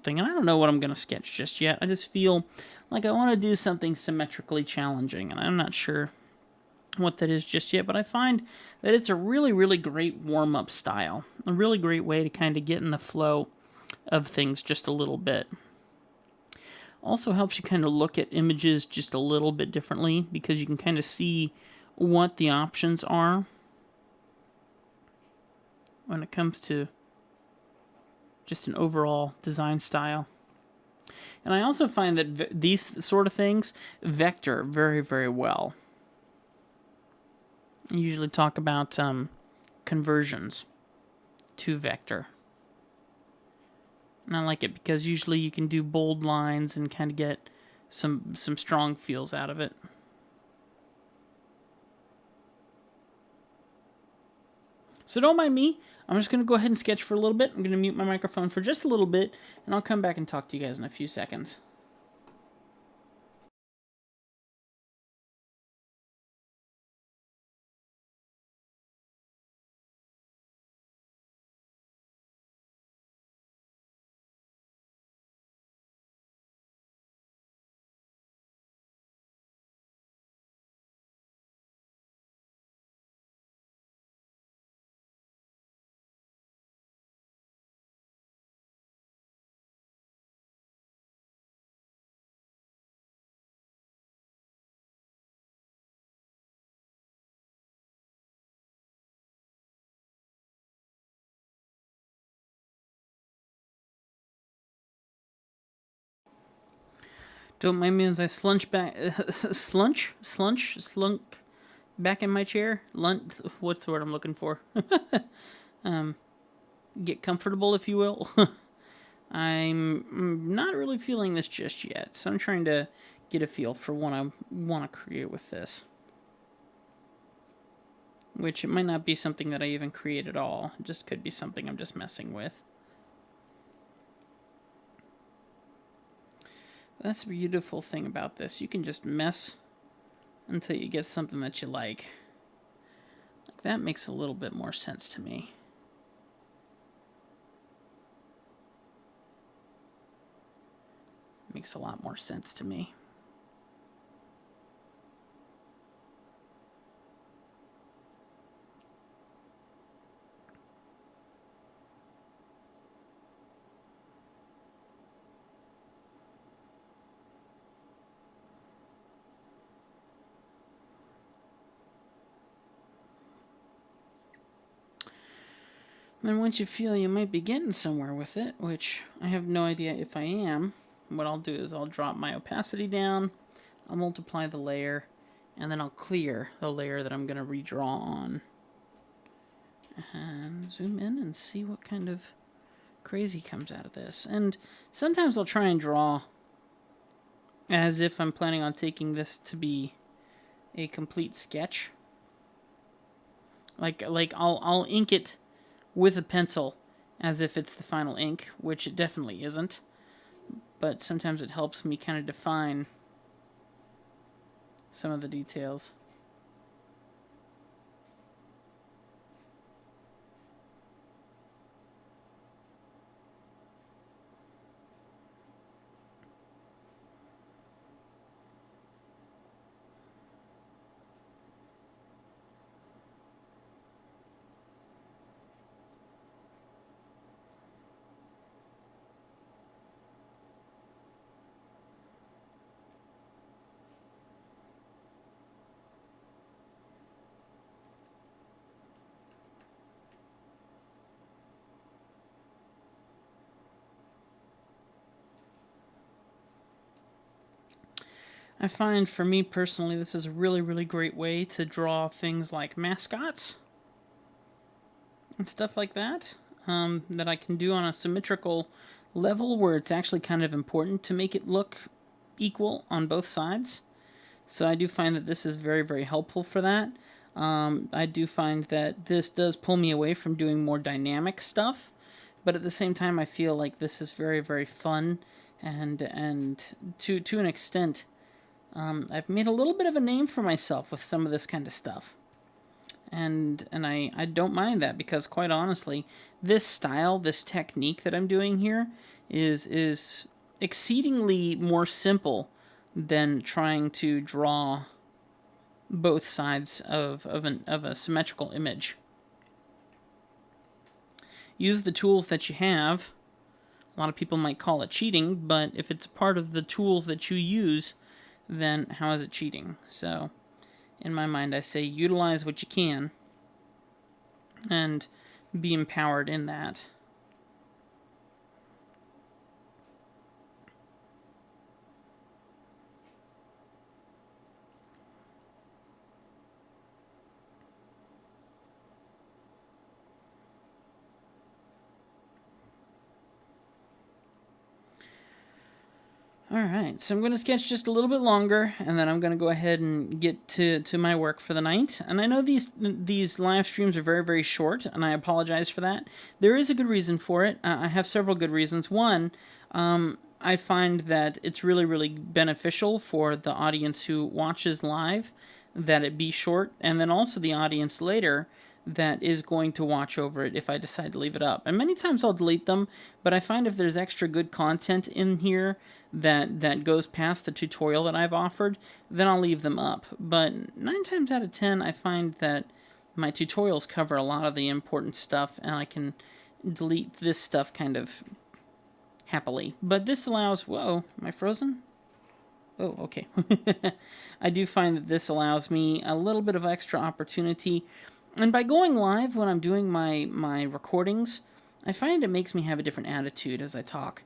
something, and I don't know what I'm going to sketch just yet. I just feel like I want to do something symmetrically challenging, and I'm not sure what that is just yet, but I find that it's a really, really great warm-up style. A really great way to kind of get in the flow of things just a little bit. Also helps you kind of look at images just a little bit differently because you can kind of see what the options are when it comes to just an overall design style. And I also find that these sort of things vector very, very well. I usually talk about conversions to vector. And I like it because usually you can do bold lines and kind of get some strong feels out of it. So don't mind me. I'm just going to go ahead and sketch for a little bit. I'm going to mute my microphone for just a little bit, and I'll come back and talk to you guys in a few seconds. Don't mind me as I slunk back in my chair. What's the word I'm looking for? Get comfortable, if you will. I'm not really feeling this just yet, so I'm trying to get a feel for what I want to create with this. Which it might not be something that I even create at all. It just could be something I'm just messing with. That's the beautiful thing about this. You can just mess until you get something that you like. Like that makes a little bit more sense to me. Makes a lot more sense to me. And then once you feel you might be getting somewhere with it, which I have no idea if I am, what I'll do is I'll drop my opacity down, I'll multiply the layer, and then I'll clear the layer that I'm going to redraw on. And zoom in and see what kind of crazy comes out of this. And sometimes I'll try and draw as if I'm planning on taking this to be a complete sketch. Like I'll ink it with a pencil as if it's the final ink, which it definitely isn't. But sometimes it helps me kind of define some of the details. I find for me personally, this is a really, really great way to draw things like mascots and stuff like that, that I can do on a symmetrical level where it's actually kind of important to make it look equal on both sides. So I do find that this is very, very helpful for that. I do find that this does pull me away from doing more dynamic stuff, but at the same time, I feel like this is very, very fun, and to an extent, I've made a little bit of a name for myself with some of this kind of stuff. and I don't mind that, because quite honestly, this style, this technique that I'm doing here is exceedingly more simple than trying to draw both sides of a symmetrical image. Use the tools that you have. A lot of people might call it cheating, but if it's a part of the tools that you use, then how is it cheating? So, in my mind, I say utilize what you can and be empowered in that. Alright, so I'm going to sketch just a little bit longer, and then I'm going to go ahead and get to my work for the night. And I know these live streams are very, very short, and I apologize for that. There is a good reason for it. I have several good reasons. One, I find that it's really, really beneficial for the audience who watches live that it be short, and then also the audience later that is going to watch over it if I decide to leave it up. And many times I'll delete them, but I find if there's extra good content in here that goes past the tutorial that I've offered, then I'll leave them up. But 9 times out of 10, I find that my tutorials cover a lot of the important stuff, and I can delete this stuff kind of happily. But this allows... Whoa, am I frozen? Oh, okay. I do find that this allows me a little bit of extra opportunity. And by going live when I'm doing my recordings, I find it makes me have a different attitude as I talk.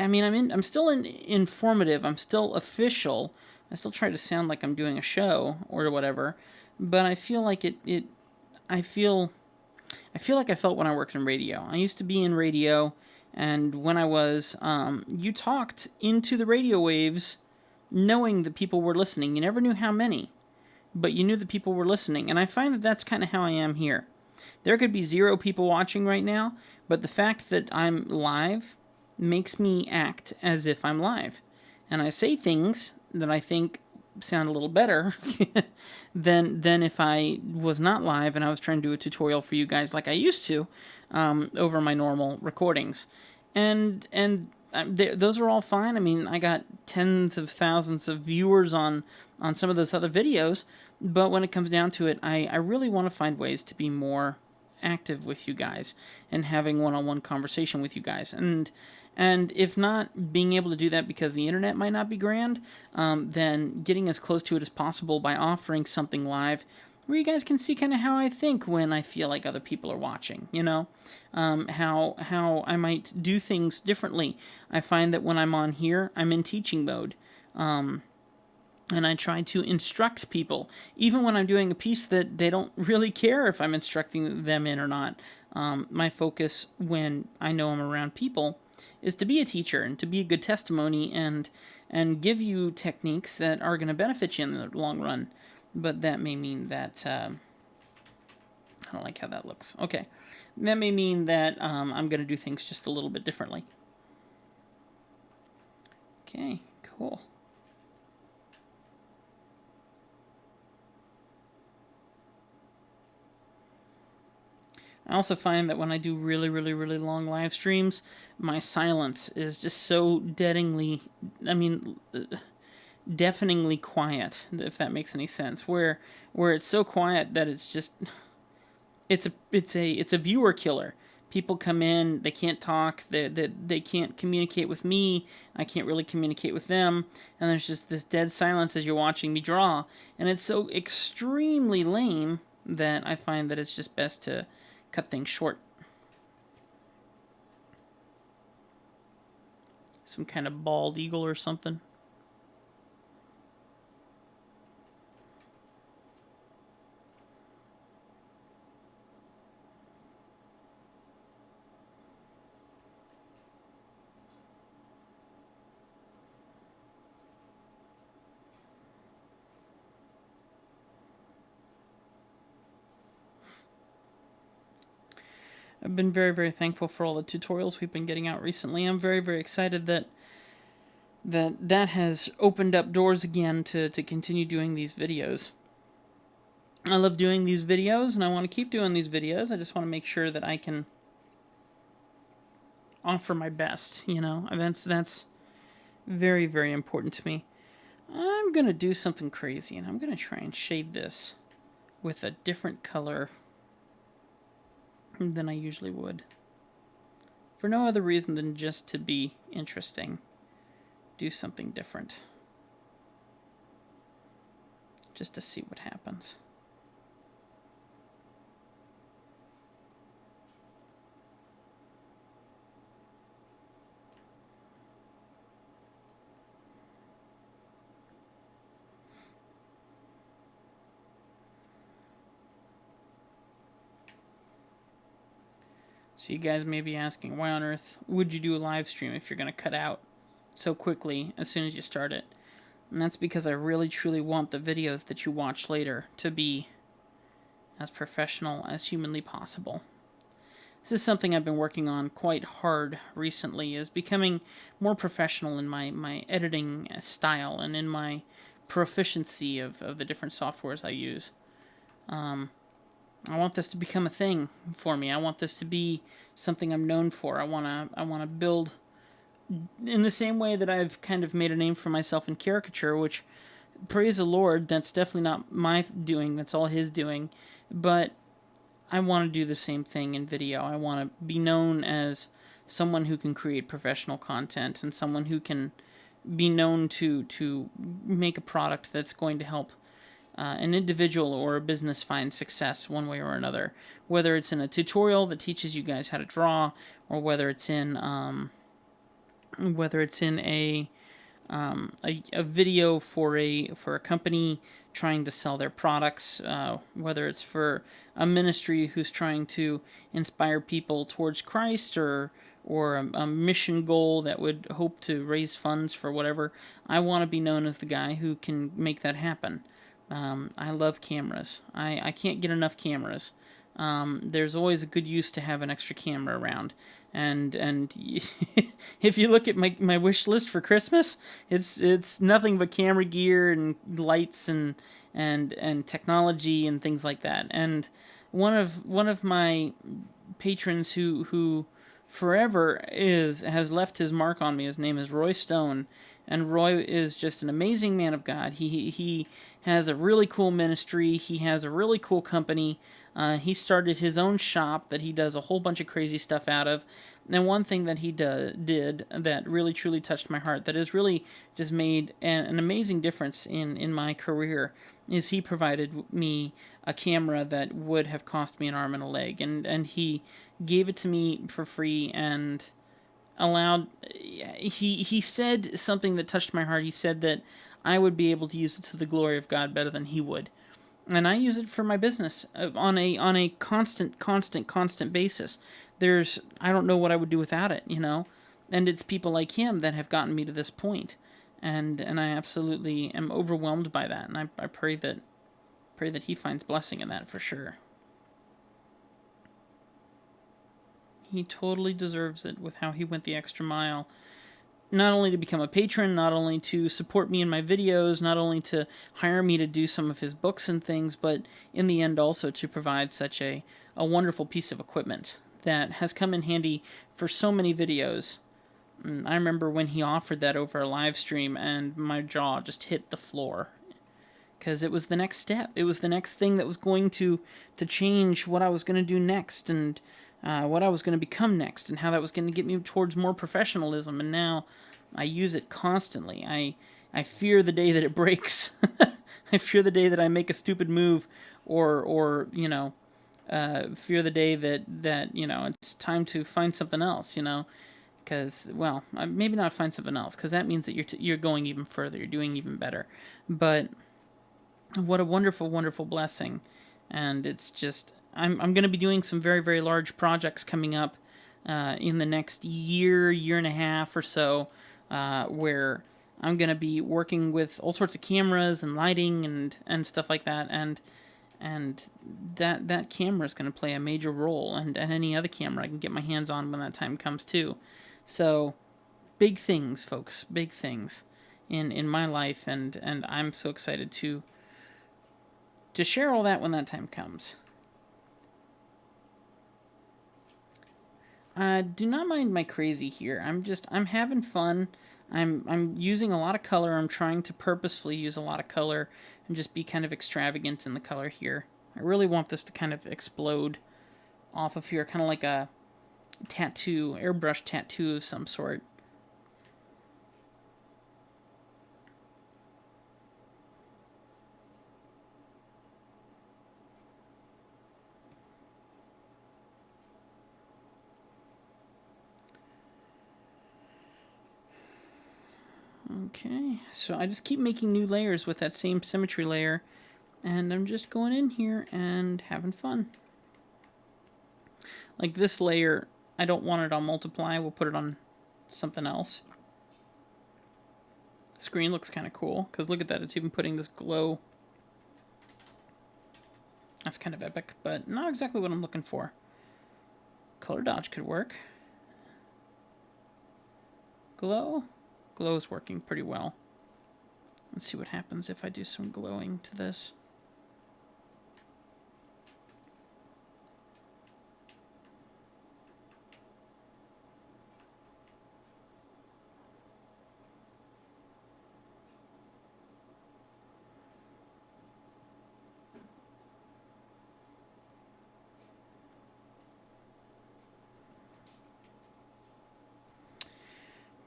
I mean, I'm still informative, I'm still official, I still try to sound like I'm doing a show or whatever, but I feel like I feel like I felt when I worked in radio. I used to be in radio, and when I was, you talked into the radio waves knowing that people were listening. You never knew how many, but you knew that people were listening. And I find that that's kind of how I am here. There could be 0 people watching right now, but the fact that I'm live makes me act as if I'm live. And I say things that I think sound a little better than if I was not live and I was trying to do a tutorial for you guys like I used to over my normal recordings. And those are all fine. I mean, I got tens of thousands of viewers on some of those other videos, but when it comes down to it, I really want to find ways to be more active with you guys and having one-on-one conversation with you guys. And if not being able to do that because the internet might not be grand, then getting as close to it as possible by offering something live where you guys can see kind of how I think when I feel like other people are watching, you know? How I might do things differently. I find that when I'm on here, I'm in teaching mode. And I try to instruct people, even when I'm doing a piece that they don't really care if I'm instructing them in or not. My focus when I know I'm around people is to be a teacher and to be a good testimony and give you techniques that are going to benefit you in the long run. But that may mean that... I don't like how that looks. Okay. That may mean that I'm going to do things just a little bit differently. Okay, cool. I also find that when I do really, really, really long live streams, my silence is just so deafeningly quiet, if that makes any sense. Where it's so quiet that it's just it's a viewer killer. People come in, they can't talk, they can't communicate with me, I can't really communicate with them, and there's just this dead silence as you're watching me draw, and it's so extremely lame that I find that it's just best to cut things short. Some kind of bald eagle or something. I've been very, very thankful for all the tutorials we've been getting out recently. I'm very, very excited that has opened up doors again to continue doing these videos. I love doing these videos, and I want to keep doing these videos. I just want to make sure that I can offer my best, you know? And that's very, very important to me. I'm going to do something crazy, and I'm going to try and shade this with a different color than I usually would. For no other reason than just to be interesting. Do something different. Just to see what happens. So you guys may be asking, why on earth would you do a live stream if you're going to cut out so quickly as soon as you start it? And that's because I really truly want the videos that you watch later to be as professional as humanly possible. This is something I've been working on quite hard recently, is becoming more professional in my editing style and in my proficiency of the different softwares I use. I want this to become a thing for me. I want this to be something I'm known for. I wanna build in the same way that I've kind of made a name for myself in caricature, which, praise the Lord, that's definitely not my doing. That's all His doing. But I want to do the same thing in video. I want to be known as someone who can create professional content and someone who can be known to make a product that's going to help an individual or a business find success one way or another. Whether it's in a tutorial that teaches you guys how to draw, or whether it's in a video for a company trying to sell their products, whether it's for a ministry who's trying to inspire people towards Christ, or a mission goal that would hope to raise funds for whatever. I want to be known as the guy who can make that happen. I love cameras. I can't get enough cameras. There's always a good use to have an extra camera around. And if you look at my wish list for Christmas, it's nothing but camera gear and lights and technology and things like that. And one of my patrons who forever has left his mark on me. His name is Roy Stone, and Roy is just an amazing man of God. He has a really cool ministry. He has a really cool company. He started his own shop that he does a whole bunch of crazy stuff out of. And one thing that he did that really truly touched my heart, that has really just made an amazing difference in my career, is he provided me a camera that would have cost me an arm and a leg. And he gave it to me for free and allowed. He said something that touched my heart. He said that I would be able to use it to the glory of God better than he would, and I use it for my business on a constant basis. I don't know what I would do without it, you know, and it's people like him that have gotten me to this point, and I absolutely am overwhelmed by that, and I pray that he finds blessing in that for sure. He totally deserves it with how he went the extra mile, not only to become a patron, not only to support me in my videos, not only to hire me to do some of his books and things, but in the end also to provide such a wonderful piece of equipment that has come in handy for so many videos. I remember when he offered that over a live stream, and my jaw just hit the floor, because it was the next step. It was the next thing that was going to change what I was going to do next, and what I was going to become next, and how that was going to get me towards more professionalism. And now I use it constantly. I fear the day that it breaks. I fear the day that I make a stupid move, or fear the day that it's time to find something else. Because, well, maybe not find something else, because that means that you're going even further. You're doing even better. But what a wonderful, wonderful blessing. And it's just, I'm going to be doing some very, very large projects coming up in the next year and a half or so, where I'm going to be working with all sorts of cameras and lighting and stuff like that. And that camera is going to play a major role, and any other camera I can get my hands on when that time comes too. So, big things, folks, big things in my life, and I'm so excited to to share all that when that time comes. Do not mind my crazy here. I'm having fun. I'm using a lot of color. I'm trying to purposefully use a lot of color and just be kind of extravagant in the color here. I really want this to kind of explode off of here, kind of like a tattoo, airbrush tattoo of some sort. Okay, so I just keep making new layers with that same symmetry layer, and I'm just going in here and having fun. Like this layer, I don't want it on multiply, we'll put it on something else. Screen looks kind of cool, because look at that, it's even putting this glow. That's kind of epic, but not exactly what I'm looking for. Color dodge could work. Glow? Glow's working pretty well. Let's see what happens if I do some glowing to this.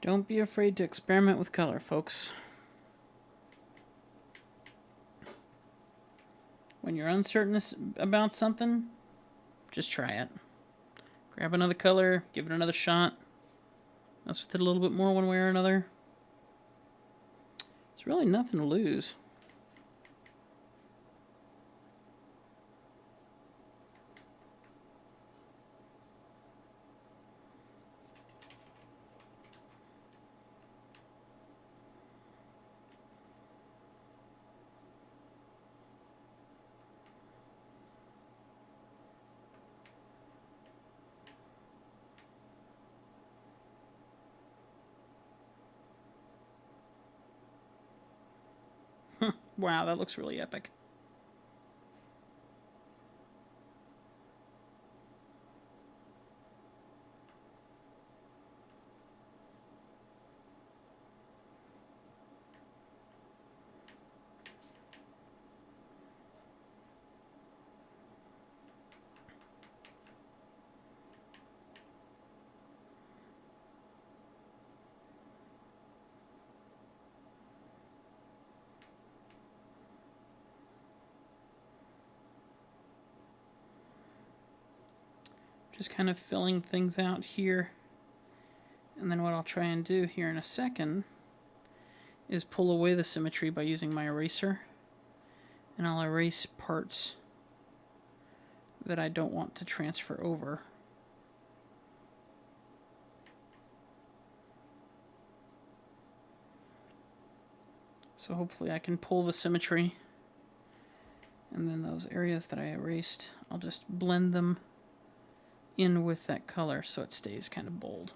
Don't be afraid to experiment with color, folks. When you're uncertain about something, just try it. Grab another color, give it another shot. Mess with it a little bit more one way or another. There's really nothing to lose. Wow, that looks really epic. Just kind of filling things out here. And then what I'll try and do here in a second is pull away the symmetry by using my eraser. And I'll erase parts that I don't want to transfer over. So hopefully I can pull the symmetry. And then those areas that I erased, I'll just blend them in with that color so it stays kind of bold.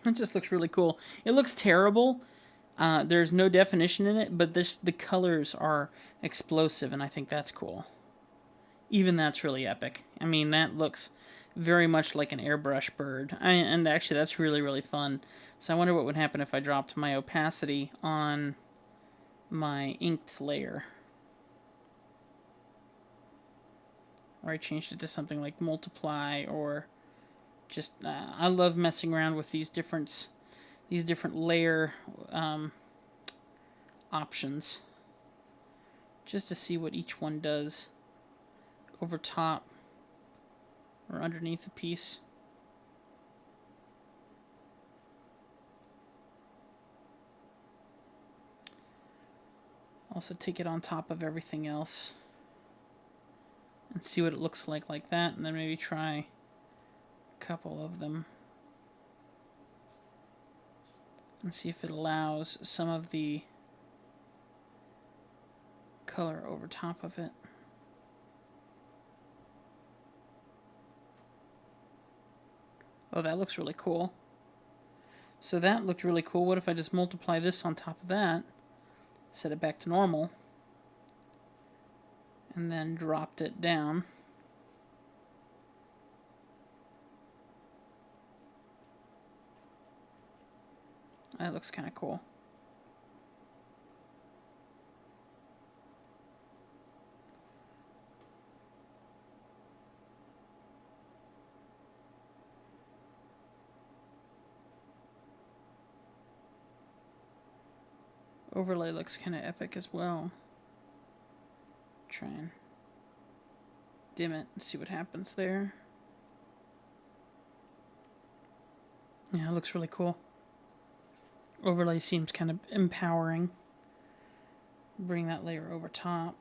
It just looks really cool. It looks terrible. There's no definition in it, but the colors are explosive, and I think that's cool. Even that's really epic. I mean, that looks very much like an airbrush bird. And actually, that's really, really fun. So I wonder what would happen if I dropped my opacity on my inked layer. Or I changed it to something like multiply, or just I love messing around with these different layer options, just to see what each one does over top or underneath a piece. Also take it on top of everything else and see what it looks like that, and then maybe try a couple of them and see if it allows some of the color over top of it. Oh, that looks really cool. So that looked really cool. What if I just multiply this on top of that, set it back to normal, and then dropped it down. That looks kind of cool. Overlay looks kind of epic as well. Try and dim it and see what happens there. Yeah, it looks really cool. Overlay seems kind of empowering. Bring that layer over top.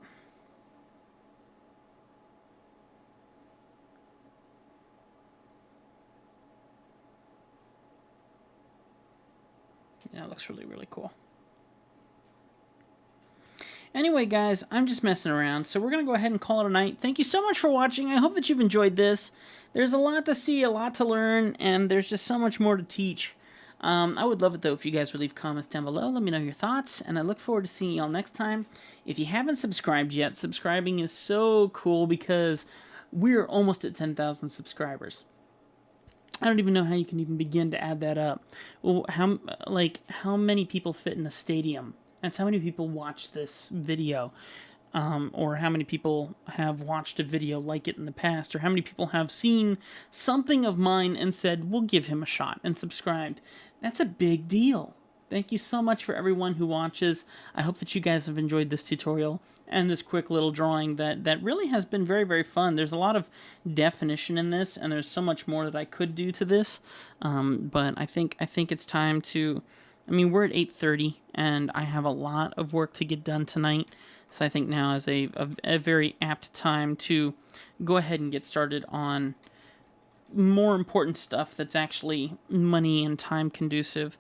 Yeah, it looks really, really cool. Anyway, guys, I'm just messing around, so we're going to go ahead and call it a night. Thank you so much for watching. I hope that you've enjoyed this. There's a lot to see, a lot to learn, and there's just so much more to teach. I would love it, though, if you guys would leave comments down below. Let me know your thoughts, and I look forward to seeing y'all next time. If you haven't subscribed yet, subscribing is so cool because we're almost at 10,000 subscribers. I don't even know how you can even begin to add that up. Well, how many people fit in a stadium? That's how many people watch this video. Or how many people have watched a video like it in the past, or how many people have seen something of mine and said, we'll give him a shot, and subscribed. That's a big deal. Thank you so much for everyone who watches. I hope that you guys have enjoyed this tutorial and this quick little drawing that really has been very, very fun. There's a lot of definition in this, and there's so much more that I could do to this. But I think it's time to... I mean, we're at 8:30, and I have a lot of work to get done tonight. So I think now is a very apt time to go ahead and get started on more important stuff that's actually money and time conducive.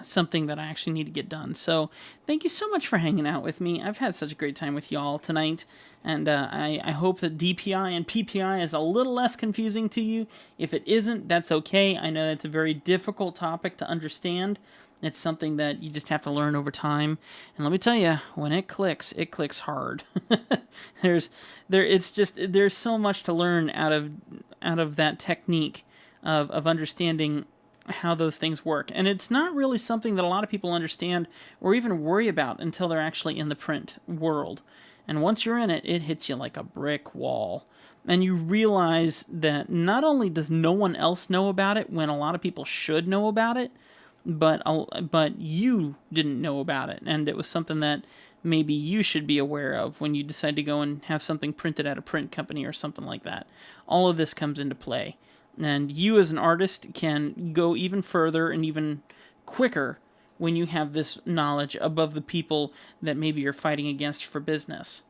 Something that I actually need to get done. So thank you so much for hanging out with me. I've had such a great time with y'all tonight, and I hope that DPI and PPI is a little less confusing to you. If it isn't, that's okay. I know that's a very difficult topic to understand. It's something that you just have to learn over time. And let me tell you, when it clicks hard. there's so much to learn out of that technique of understanding how those things work. And it's not really something that a lot of people understand or even worry about until they're actually in the print world. And once you're in it, it hits you like a brick wall. And you realize that not only does no one else know about it when a lot of people should know about it, but you didn't know about it. And it was something that maybe you should be aware of when you decide to go and have something printed at a print company or something like that. All of this comes into play. And you as an artist can go even further and even quicker when you have this knowledge above the people that maybe you're fighting against for business.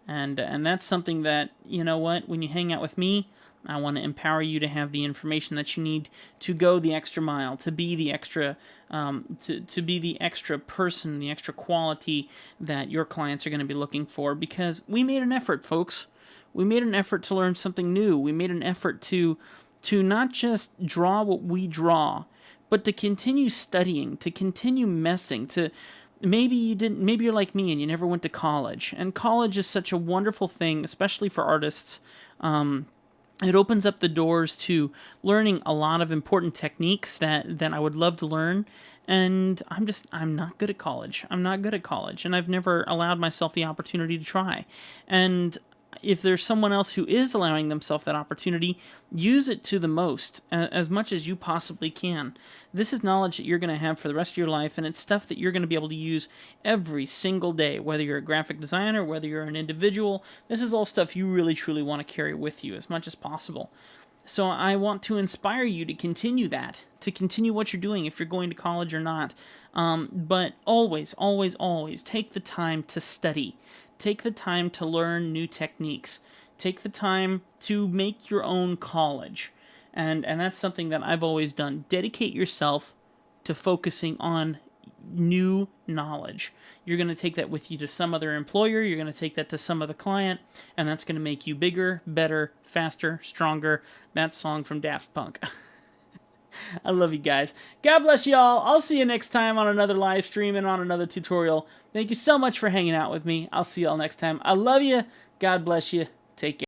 And that's something that, you know what, when you hang out with me, I want to empower you to have the information that you need to go the extra mile, to be the extra, to be the extra person, the extra quality that your clients are going to be looking for. Because we made an effort, folks. We made an effort to learn something new. We made an effort to not just draw what we draw, but to continue studying, to continue messing, to maybe you're like me and you never went to college. And college is such a wonderful thing, especially for artists. It opens up the doors to learning a lot of important techniques that I would love to learn. And I'm not good at college. I'm not good at college, and I've never allowed myself the opportunity to try. And if there's someone else who is allowing themselves that opportunity, use it to the most, as much as you possibly can. This is knowledge that you're going to have for the rest of your life, and it's stuff that you're going to be able to use every single day, whether you're a graphic designer, whether you're an individual. This is all stuff you really, truly want to carry with you as much as possible. So I want to inspire you to continue that, to continue what you're doing if you're going to college or not. But always, always, always take the time to study. Take the time to learn new techniques. Take the time to make your own college. And that's something that I've always done. Dedicate yourself to focusing on new knowledge. You're going to take that with you to some other employer. You're going to take that to some other client. And that's going to make you bigger, better, faster, stronger. That song from Daft Punk. I love you guys. God bless you all. I'll see you next time on another live stream and on another tutorial. Thank you so much for hanging out with me. I'll see you all next time. I love you. God bless you. Take care.